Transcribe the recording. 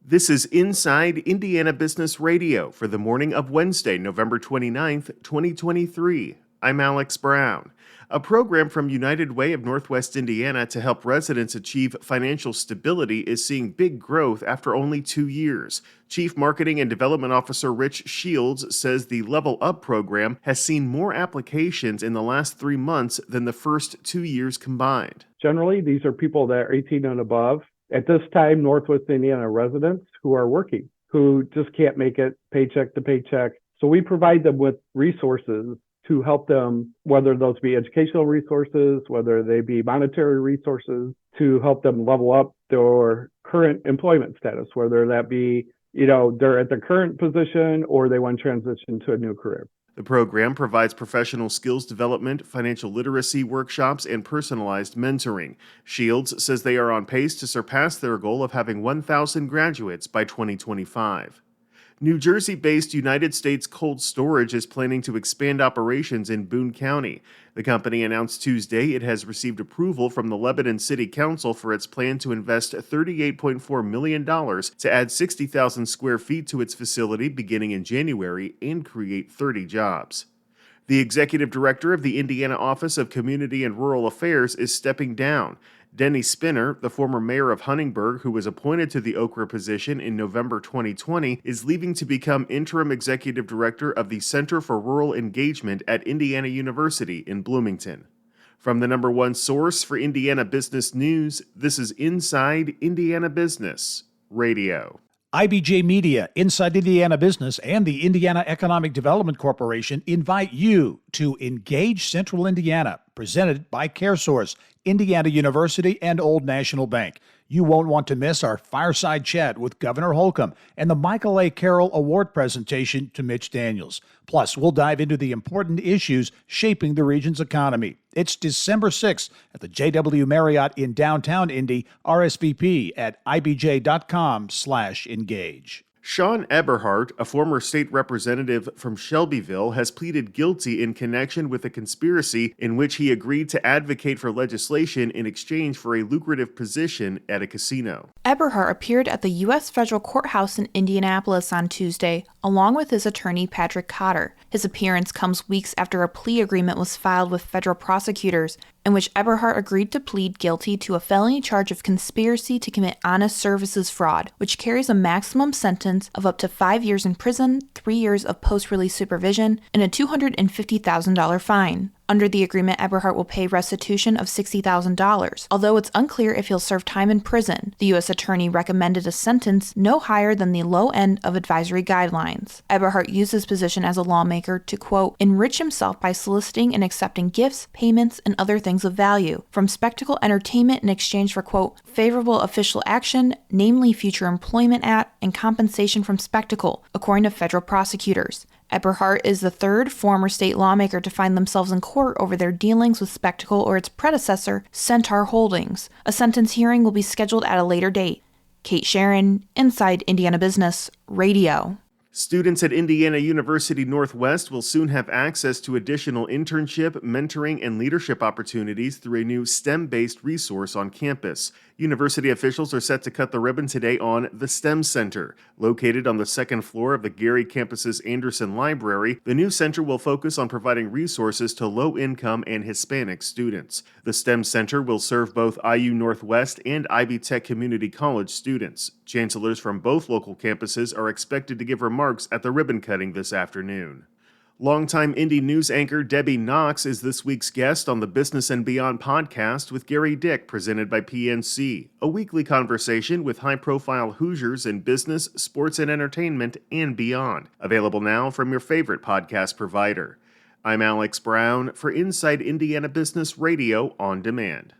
This is Inside Indiana Business Radio for the morning of Wednesday, November 29th, 2023. I'm Alex Brown. A program from United Way of Northwest Indiana to help residents achieve financial stability is seeing big growth after only 2 years. Chief Marketing and Development Officer Rich Shields says the Level Up program has seen more applications in the last 3 months than the first 2 years combined. Generally, these are people that are 18 and above. At this time, Northwest Indiana residents who are working, who just can't make it paycheck to paycheck. So we provide them with resources to help them, whether those be educational resources, whether they be monetary resources, to help them level up their current employment status, whether that be, they're at their current position or they want to transition to a new career. The program provides professional skills development, financial literacy workshops, and personalized mentoring. Shields says they are on pace to surpass their goal of having 1,000 graduates by 2025. New Jersey-based United States Cold Storage is planning to expand operations in Boone County. The company announced Tuesday it has received approval from the Lebanon City Council for its plan to invest $38.4 million to add 60,000 square feet to its facility beginning in January and create 30 jobs. The executive director of the Indiana Office of Community and Rural Affairs is stepping down. Denny Spinner, the former mayor of Huntingburg who was appointed to the Okra position in November 2020, is leaving to become interim executive director of the Center for Rural Engagement at Indiana University in Bloomington. From the number one source for Indiana business news, this is Inside Indiana Business Radio. IBJ Media, Inside Indiana Business, and the Indiana Economic Development Corporation invite you to Engage Central Indiana, presented by CareSource, Indiana University, and Old National Bank. You won't want to miss our fireside chat with Governor Holcomb and the Michael A. Carroll Award presentation to Mitch Daniels. Plus, we'll dive into the important issues shaping the region's economy. It's December 6th at the JW Marriott in downtown Indy. RSVP at ibj.com/engage. Sean Eberhardt, a former state representative from Shelbyville, has pleaded guilty in connection with a conspiracy in which he agreed to advocate for legislation in exchange for a lucrative position at a casino. Eberhardt appeared at the U.S. Federal Courthouse in Indianapolis on Tuesday, along with his attorney Patrick Cotter. His appearance comes weeks after a plea agreement was filed with federal prosecutors, in which Eberhardt agreed to plead guilty to a felony charge of conspiracy to commit honest services fraud, which carries a maximum sentence of up to 5 years in prison, 3 years of post-release supervision, and a $250,000 fine. Under the agreement, Eberhardt will pay restitution of $60,000. Although it's unclear if he'll serve time in prison, the U.S. Attorney recommended a sentence no higher than the low end of advisory guidelines. Eberhardt used his position as a lawmaker to, quote, enrich himself by soliciting and accepting gifts, payments, and other things of value from Spectacle Entertainment in exchange for, quote, favorable official action, namely future employment at and compensation from Spectacle, according to federal prosecutors. Eberhardt is the third former state lawmaker to find themselves in court over their dealings with Spectacle or its predecessor, Centaur Holdings. A sentence hearing will be scheduled at a later date. Kate Sharon, Inside Indiana Business Radio. Students at Indiana University Northwest will soon have access to additional internship, mentoring, and leadership opportunities through a new STEM-based resource on campus. University officials are set to cut the ribbon today on the STEM Center. Located on the second floor of the Gary campus's Anderson Library, the new center will focus on providing resources to low-income and Hispanic students. The STEM Center will serve both IU Northwest and Ivy Tech Community College students. Chancellors from both local campuses are expected to give remarks at the ribbon cutting this afternoon. Longtime Indy news anchor Debbie Knox is this week's guest on the Business and Beyond podcast with Gary Dick, presented by PNC, a weekly conversation with high-profile Hoosiers in business, sports, and entertainment, and beyond. Available now from your favorite podcast provider. I'm Alex Brown for Inside Indiana Business Radio on Demand.